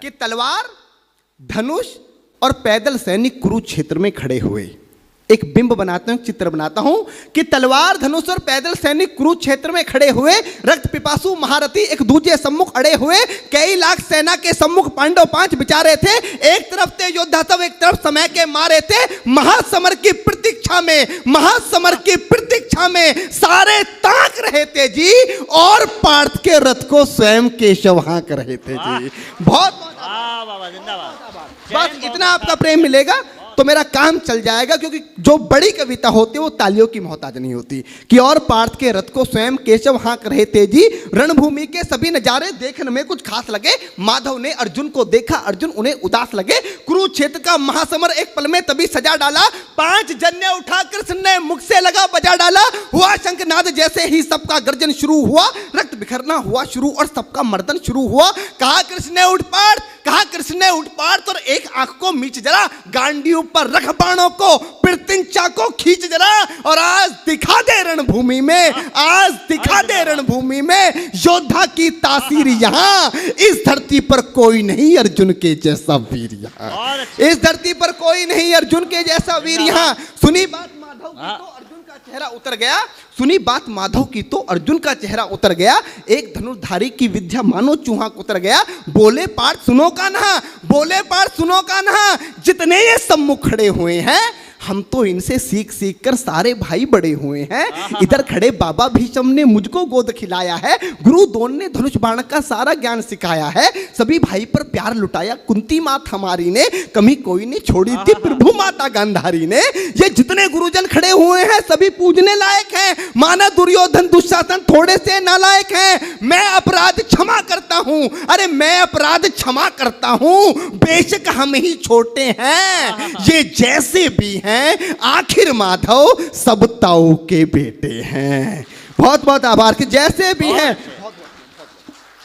कि तलवार, धनुष और पैदल सैनिक कुरुक्षेत्र में खड़े हुए। एक बिंब बनाता हूं, चित्र बनाता हूं कि तलवार, धनुष और पैदल सैनिक कुरुक्षेत्र में खड़े हुए, रक्त पिपासु महारथी एक दूसरे सम्मुख अड़े हुए, कई लाख सेना के सम्मुख पांडव 5 बिचारे थे। एक तरफ थे योद्धा सब, एक तरफ समय के मारे थे। महासमर की प्रतीक्षा में, महासमर की प्रतीक्षा में सारे ताक रहे थे जी, और पार्थ के रथ को स्वयं केशव हाँक रहे थे जी। बहुत बस इतना आपका प्रेम मिलेगा तो मेरा काम चल जाएगा, क्योंकि जो बड़ी कविता होती है वो तालियों की मोहताज नहीं होती। कि और पार्थ के रथ को स्वयं केशव हाँक रहे थे जी, रणभूमि के सभी नजारे देखने में कुछ खास लगे। माधव ने अर्जुन को देखा, अर्जुन उन्हें उदास लगे। कुरुक्षेत्र का महासमर एक पल में तभी सजा डाला। 5 जन्य उठा कृष्ण ने मुख से लगा बजा डाला। हुआ शंखनाद जैसे ही सबका गर्जन शुरू हुआ, रक्त बिखरना हुआ शुरू और सबका मर्दन शुरू हुआ। कहा कृष्ण ने उठ पार्थ, कहा कृष्ण ने उठ पार्थ, और एक आंख को मीच जरा, गांडी पर रख बाणों को, पिरतिंचा को खींच जरा, और आज दिखा दे रणभूमि में, आज दिखा दे रणभूमि में योद्धा की तासीर। यहाँ इस धरती पर कोई नहीं अर्जुन के जैसा वीर, यहाँ इस धरती पर कोई नहीं अर्जुन के जैसा वीर। यहाँ सुनी बात माधव की तो अर्जुन का चेहरा उतर गया, सुनी बात माधव की तो अर्जुन का चेहरा उतर गया। एक धनुर्धारी की विद्या मानो चूहा उतर गया। बोले पार्थ सुनो कान्हा, बोले पार्थ सुनो कान्हा, जितने ये सम्मुख खड़े हुए हैं, हम तो इनसे सीख सीख कर सारे भाई बड़े हुए हैं। इधर खड़े बाबा भीष्म ने मुझको गोद खिलाया है, गुरु द्रोण ने धनुष बाण का सारा ज्ञान सिखाया है, सभी भाई पर प्यार लुटाया कुंती मात हमारी ने, कमी कोई नहीं छोड़ी थी प्रभु माता गांधारी ने। ये जितने गुरुजन खड़े हुए हैं सभी पूजने लायक हैं, माना दुर्योधन दुशासन थोड़े से नालायक हैं। मैं अपराध क्षमा करता हूं, अरे मैं अपराध क्षमा करता हूं, बेशक हम ही छोटे हैं, ये जैसे भी हैं आखिर माधव सब ताऊ के बेटे हैं। बहुत बहुत आभार कि जैसे भी हैं, बहुत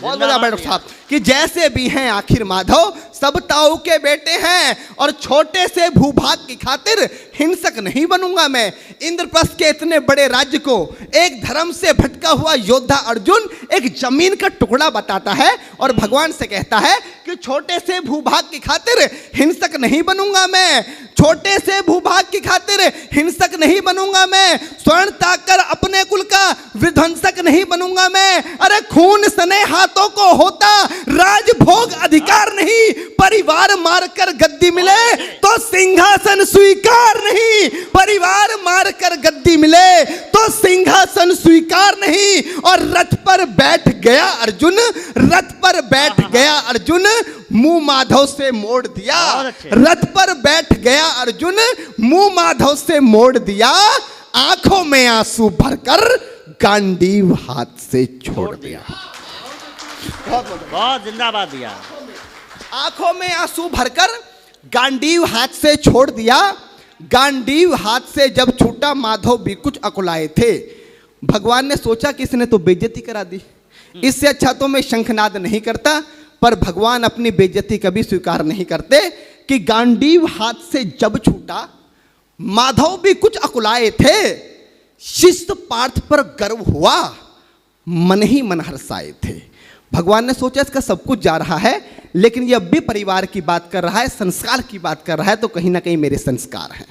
बहुत आभार डॉक्टर साहब कि जैसे भी हैं आखिर माधव सब ताऊ के बेटे हैं। और छोटे से भूभाग की खातिर हिंसक नहीं बनूंगा मैं। इंद्रप्रस्थ के इतने बड़े राज्य को एक धर्म से भटका हुआ योद्धा अर्जुन एक जमीन का टुकड़ा बताता है और भगवान से कहता है कि छोटे से भूभाग की खातिर हिंसक नहीं बनूंगा मैं, छोटे से भूभाग की खातिर हिंसक नहीं बनूंगा मैं, स्वर्ण ताकर अपने कुल का विध्वंसक नहीं बनूंगा मैं। अरे खून सने हाथों को होता राजभोग अधिकार नहीं, परिवार मारकर गद्दी मिले तो सिंहासन स्वीकार नहीं, परिवार मारकर गद्दी मिले तो सिंहासन स्वीकार नहीं। और रथ पर बैठ गया अर्जुन, रथ पर बैठ गया अर्जुन, मुंह माधव से मोड़ दिया, रथ पर बैठ गया अर्जुन, मुंह माधव से मोड़ दिया, आंखों में आंसू भरकर गांडीव हाथ से छोड़ दिया। बहुत जिंदाबाद दिया। आंखों में आंसू भरकर गांडीव हाथ से छोड़ दिया। गांडीव हाथ से जब छूटा माधव भी कुछ अकुलाए थे। भगवान ने सोचा कि इसने तो बेइज्जती करा दी, इससे अच्छा तो मैं शंखनाद नहीं करता, पर भगवान अपनी बेइज्जती कभी स्वीकार नहीं करते कि गांडीव हाथ से जब छूटा माधव भी कुछ अकुलाए थे। शिष्य पार्थ पर गर्व हुआ, मन ही मन हर्षाए थे। भगवान ने सोचा इसका सब कुछ जा रहा है, लेकिन ये अब भी परिवार की बात कर रहा है, संस्कार की बात कर रहा है, तो कहीं ना कहीं मेरे संस्कार हैं।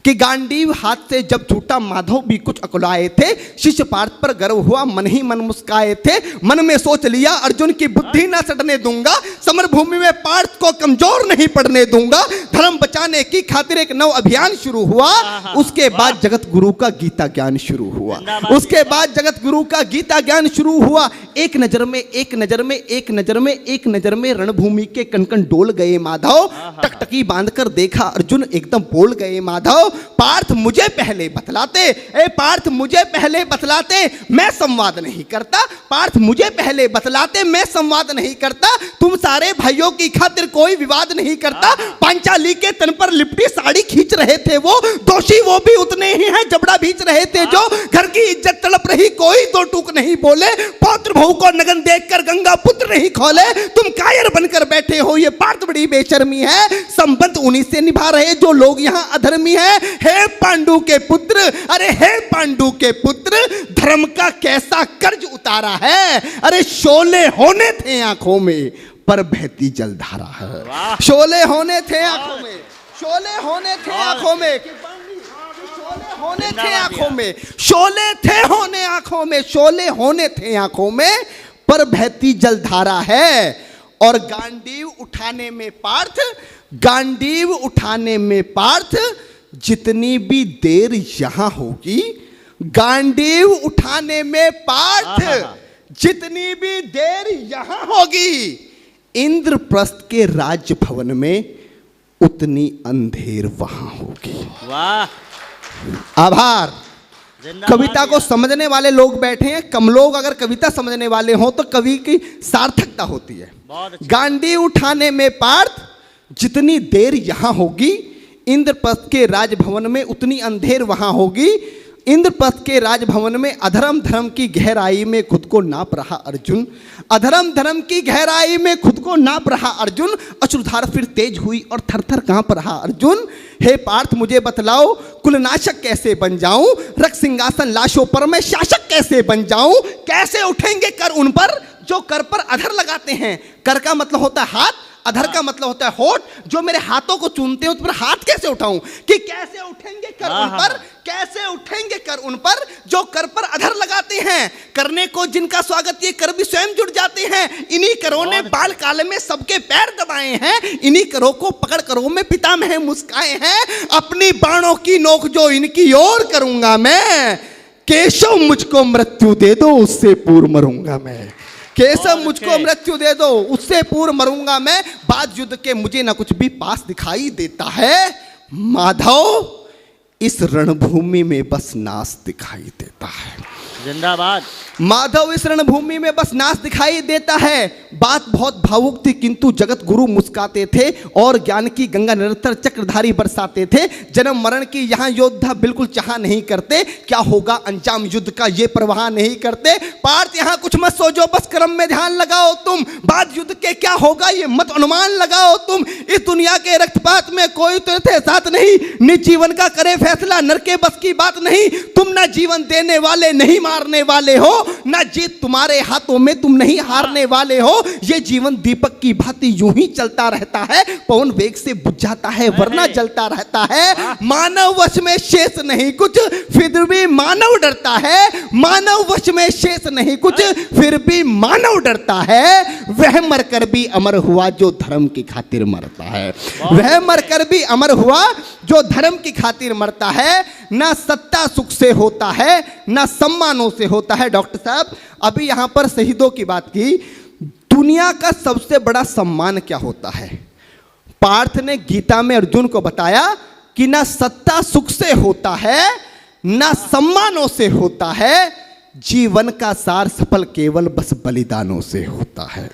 कि गांडीव हाथ से जब छूटा माधव भी कुछ अकुलाए थे। शिष्य पार्थ पर गर्व हुआ, मन ही मन मुस्काए थे। मन में सोच लिया अर्जुन की बुद्धि ना सड़ने दूंगा, समर भूमि में पार्थ को कमजोर नहीं पड़ने दूंगा। धर्म बचाने की खातिर एक नव अभियान शुरू हुआ। उसके बाद जगत गुरु का गीता ज्ञान शुरू हुआ, उसके बाद जगत गुरु का गीता ज्ञान शुरू हुआ। एक नजर में, एक नजर में, एक नजर में, एक नजर में रणभूमि के कण-कण डोल गए माधव। टकटकी बांधकर देखा अर्जुन, एकदम बोल गए माधव, पार्थ मुझे पहले बतलाते, ए पार्थ मुझे पहले बतलाते, मैं संवाद नहीं करता। पार्थ मुझे पहले बतलाते, मैं संवाद नहीं करता। तुम सारे भाइयों की खातिर कोई विवाद नहीं करता। पांचाली के तन पर लिपटी साड़ी खींच रहे थे वो, दोषी वो भी उतने ही हैं, जबड़ा भींच रहे थे जो। घर की इज्जत तड़प रही, कोई दो टूक नहीं बोले। पौत्र बहू को नगन देखकर गंगा पुत्र नहीं खोले। तुम कायर बनकर बैठे हो, ये पार्थ बड़ी बेशर्मी है। संबंध उन्हीं से निभा रहे जो लोग यहाँ अधर्मी है। हे पांडु के पुत्र, अरे हे पांडु के पुत्र, धर्म का कैसा कर्ज उतारा है। अरे शोले होने थे आंखों में, पर बहती जलधारा है। वाह। शोले होने थे आंखों में, शोले होने थे आंखों में, शोले होने थे आंखों में, शोले थे होने आंखों में, शोले होने थे आंखों में, पर बहती जलधारा है। और गांडीव उठाने में पार्थ, गांडीव उठाने में पार्थ, जितनी भी देर यहां होगी, गांडीव उठाने में पार्थ जितनी भी देर यहां होगी, इंद्रप्रस्थ के राजभवन में उतनी अंधेर वहां होगी। वाह, आभार। जिंदाबाद कविता को समझने वाले लोग बैठे हैं, कम लोग अगर कविता समझने वाले हों तो कवि की सार्थकता होती है। बहुत अच्छा। गांडी उठाने में पार्थ, जितनी देर यहां होगी, इंद्रप्रस्थ के राजभवन में उतनी अंधेर वहां होगी। इंद्रप्रस्थ के राजभवन में अधर्म धर्म की गहराई में खुद को नाप रहा अर्जुन, अधर्म धर्म की गहराई में खुद को नाप रहा अर्जुन, अश्रुधार फिर तेज हुई और थर थर कांप रहा अर्जुन। हे पार्थ मुझे बतलाओ, कुलनाशक कैसे बन जाऊं, रक्त सिंहासन लाशों पर मैं शासक कैसे बन जाऊं, कैसे उठेंगे कर उन पर जो कर पर अधर लगाते हैं। कर का मतलब होता है हाथ, अधर का मतलब होता है होठ। जो मेरे हाथों को चूमते हैं उस पर हाथ कैसे उठाऊं, कि कैसे उठेंगे कर उन पर, कैसे उठेंगे कर उन पर जो कर पर अधर लगाते हैं। करने को जिनका स्वागत ये कर भी स्वयं जुड़ जाते हैं। इन्हीं करों ने बाल काल में सबके पैर दबाए हैं, इन्हीं करों को पकड़ करों में पितामह मुस्काए हैं। अपनी बाणों की नोक जो इनकी ओर करूंगा मैं, केशव मुझको मृत्यु दे दो उससे पूर्व मरूंगा मैं, केशव मुझको मृत्यु दे दो उससे पूर्व मरूंगा मैं। बाद युद्ध के मुझे ना कुछ भी पास दिखाई देता है, माधव इस रणभूमि में बस नाश दिखाई देता है। जिंदाबाद। माधव इस रणभूमि में बस नाश दिखाई देता है। बात बहुत भावुक थी किंतु जगत गुरु मुस्काते थे और ज्ञान की गंगा निरंतर चक्रधारी बरसाते थे। जन्म मरण की यहाँ योद्धा बिल्कुल चाह नहीं करते, क्या होगा अंजाम युद्ध का ये परवाह नहीं करते। पार्थ यहाँ कुछ मत सोचो, बस कर्म में ध्यान लगाओ तुम, बाद युद्ध के क्या होगा ये मत अनुमान लगाओ तुम। इस दुनिया के रक्तपात में कोई तेरे साथ नहीं, निज जीवन का करे फैसला नर के बस की बात नहीं। तुम ना जीवन देने वाले नहीं मारने वाले हो, ना जीत तुम्हारे हाथों में तुम नहीं हारने वाले हो। ये जीवन दीपक की भांति यूं ही चलता रहता है, पवन वेग से बुझ जाता है वरना जलता रहता है। मानव वश में शेष नहीं कुछ फिर भी मानव डरता है, मानव वश में शेष नहीं कुछ फिर भी मानव डरता है। वह मरकर भी अमर हुआ जो धर्म की खातिर मरता है, वह मरकर भी अमर हुआ जो धर्म की खातिर मरता है। ना सत्ता सुख से होता है ना सम्मानों से होता है। डॉक्टर साहब अभी यहां पर शहीदों की बात की, दुनिया का सबसे बड़ा सम्मान क्या होता है? पार्थ ने गीता में अर्जुन को बताया कि ना सत्ता सुख से होता है ना सम्मानों से होता है, जीवन का सार सफल केवल बस बलिदानों से होता है।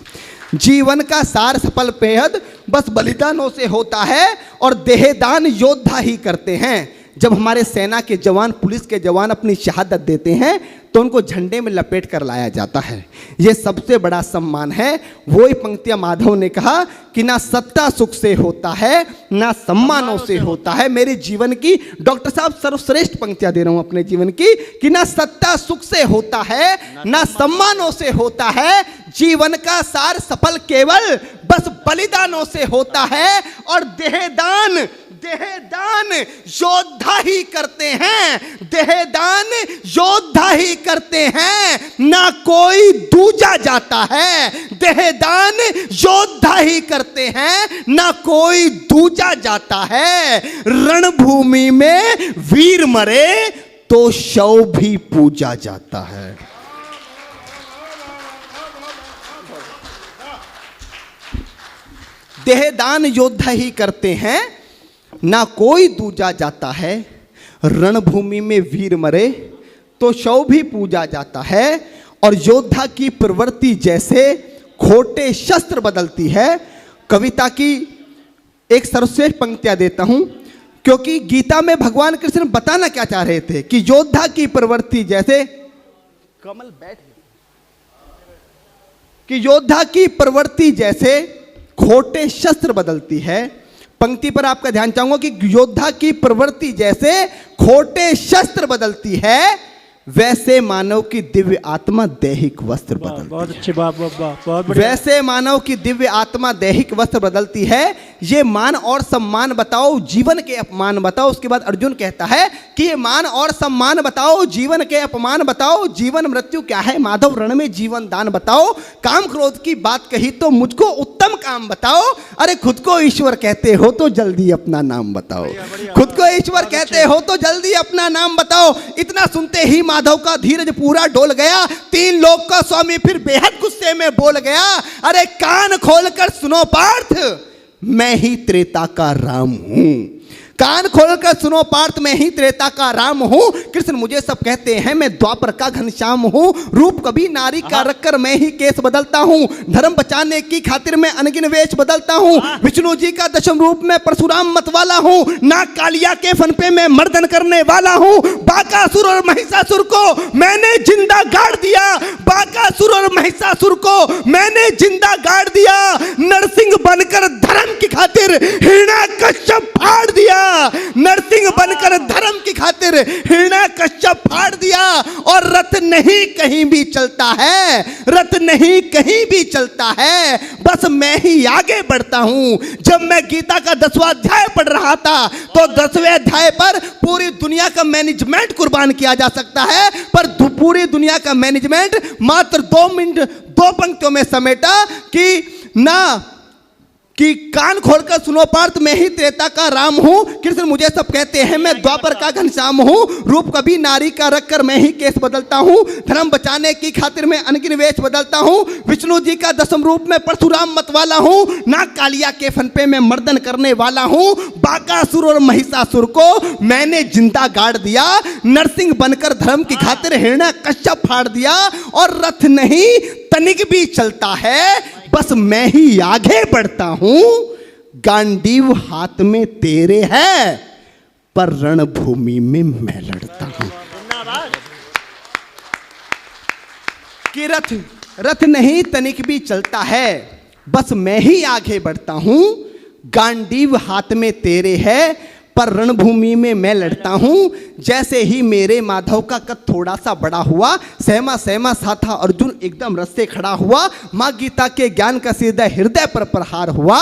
जीवन का सार सफल बेहद बस बलिदानों से होता है। और देहदान योद्धा ही करते हैं। जब हमारे सेना के जवान, पुलिस के जवान अपनी शहादत देते हैं तो उनको झंडे में लपेट कर लाया जाता है, ये सबसे बड़ा सम्मान है। वही पंक्तियां माधव ने कहा कि ना सत्ता सुख से होता है ना सम्मानों से होता है। मेरे जीवन की डॉक्टर साहब सर्वश्रेष्ठ पंक्तियां दे रहा हूं अपने जीवन की, कि ना सत्ता सुख से होता है ना सम्मानों से होता है, जीवन का सार सफल केवल बस बलिदानों से होता है। और देहदान, देहदान योद्धा ही करते हैं, देहदान योद्धा ही करते हैं, ना कोई दूजा जाता है। देहदान योद्धा ही करते हैं ना कोई दूजा जाता है। रणभूमि में वीर मरे तो शव भी पूजा जाता है। देहदान योद्धा ही करते हैं ना कोई दूजा जाता है। रणभूमि में वीर मरे तो शव भी पूजा जाता है। और योद्धा की प्रवृत्ति जैसे खोटे शस्त्र बदलती है। कविता की एक सर्वश्रेष्ठ पंक्तियां देता हूं, क्योंकि गीता में भगवान कृष्ण बताना क्या चाह रहे थे कि योद्धा की प्रवृत्ति जैसे, कमल बैठ, कि योद्धा की प्रवृत्ति जैसे खोटे शस्त्र बदलती है। पंक्ति पर आपका ध्यान चाहूंगा कि योद्धा की प्रवृत्ति जैसे खोटे शस्त्र बदलती है, वैसे मानव की दिव्य आत्मा दैहिक वस्त्र बदलती बहुत है। अच्छी बात, बहुत बढ़िया। वैसे मानव की दिव्य आत्मा दैहिक वस्त्र बदलती है। ये मान और सम्मान बताओ, जीवन के अपमान बताओ। उसके बाद अर्जुन कहता है कि ये मान और सम्मान बताओ, जीवन के अपमान बताओ। जीवन मृत्यु क्या है माधव, रण में जीवन दान बताओ। काम क्रोध की बात कही तो मुझको उत्तम काम बताओ। अरे खुद को ईश्वर कहते हो तो जल्दी अपना नाम बताओ। खुद को ईश्वर कहते हो तो जल्दी अपना नाम बताओ। इतना सुनते ही माधव का धीरज पूरा डोल गया। 3 लोक का स्वामी फिर बेहद गुस्से में बोल गया, अरे कान खोलकर सुनो पार्थ, मैं ही त्रेता का राम हूं। कान खोलकर सुनो पार्थ, मैं ही त्रेता का राम हूं। कृष्ण मुझे सब कहते हैं, मैं द्वापर का घनश्याम हूं। रूप कभी नारी का रखकर मैं ही केस बदलता हूं। धर्म बचाने की खातिर मैं अनगिन वेश बदलता हूं। विष्णु जी का दशम रूप में परशुराम मतवाला हूं। नाग कालिया के फन पे मैं मर्दन करने वाला हूं। बाकासुर और महिषासुर को मैंने जिंदा गाड़ दिया। बाकासुर और महिषासुर को मैंने जिंदा गाड़ दिया। नरसिंह बनकर धर्म की खातिर हिरण्याकश्यप फाड़ दिया। नरसिंह बनकर धर्म की खातिर हिरण्याकश्यप फाड़ दिया। और रथ नहीं कहीं भी चलता है, रथ नहीं कहीं भी चलता है, बस मैं ही आगे बढ़ता हूं। जब मैं गीता का 10वां अध्याय पढ़ रहा था तो 10वें अध्याय पर पूरी दुनिया का मैनेजमेंट कुर्बान किया जा सकता है, पर पूरी दुनिया का मैनेजमेंट मात्र 2 मिनट 2 पंक्तियों में समेटा कि कान खोलकर सुनो पार्थ, मैं ही त्रेता का राम हूं। कृष्ण मुझे सब कहते हैं, मैं द्वापर का घनश्याम हूं। रूप कभी नारी का रखकर मैं ही केस बदलता हूं। धर्म बचाने की खातिर मैं अनगिन वेश बदलता हूं। विष्णु जी का दशम रूप में परशुराम मतवाला हूं। नाग कालिया के फन पे मैं मर्दन करने वाला हूं। बाकासुर और महिषासुर को मैंने जिंदा गाड़ दिया। नरसिंह बनकर धर्म की खातिर हिरण्याकश्यप फाड़ दिया। और रथ नहीं तनिक भी चलता है, बस मैं ही आगे बढ़ता हूं। गांडीव हाथ में तेरे है, पर रणभूमि में मैं लड़ता हूं। कि रथ नहीं तनिक भी चलता है, बस मैं ही आगे बढ़ता हूं। गांडीव हाथ में तेरे है, पर रणभूमि में मैं लड़ता हूं। जैसे ही मेरे माधव का कद थोड़ा सा बड़ा हुआ, सहमा सहमा सा था अर्जुन एकदम रस से खड़ा हुआ। मां गीता के ज्ञान का सीधा हृदय पर प्रहार हुआ।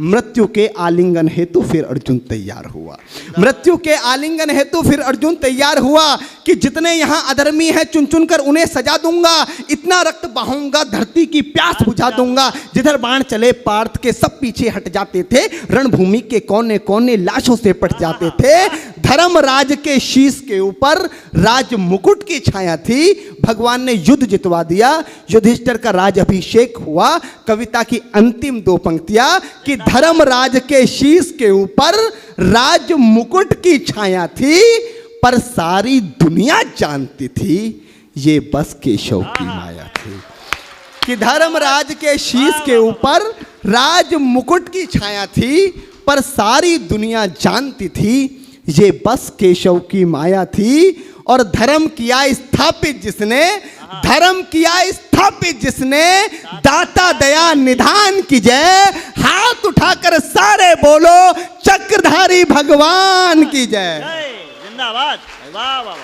मृत्यु के आलिंगन हेतु फिर अर्जुन तैयार हुआ। मृत्यु के आलिंगन हेतु फिर अर्जुन तैयार हुआ कि जितने यहां अधर्मी हैं चुन चुन कर उन्हें सजा दूंगा। इतना रक्त बहाऊंगा, धरती की प्यास बुझा दूंगा। जिधर बाण चले पार्थ के सब पीछे हट जाते थे। रणभूमि के कोने कोने लाशों से पट जाते थे। धर्मराज के शीश के ऊपर राज मुकुट की छाया थी। भगवान ने युद्ध जितवा दिया। युधिष्ठिर का राज अभिषेक हुआ। कविता की अंतिम 2 पंक्तियां कि धर्मराज के शीश के ऊपर राज मुकुट की छाया थी, पर सारी दुनिया जानती थी ये बस केशव की माया थी। कि धर्मराज के शीश के ऊपर राज मुकुट की छाया थी, पर सारी दुनिया जानती थी ये बस केशव की माया थी। और धर्म किया स्थापित जिसने, धर्म किया स्थापित जिसने, दाता दया निधान की जय। हाथ उठाकर सारे बोलो चक्रधारी भगवान की जय। जिंदाबाद। वाह वाह वाह।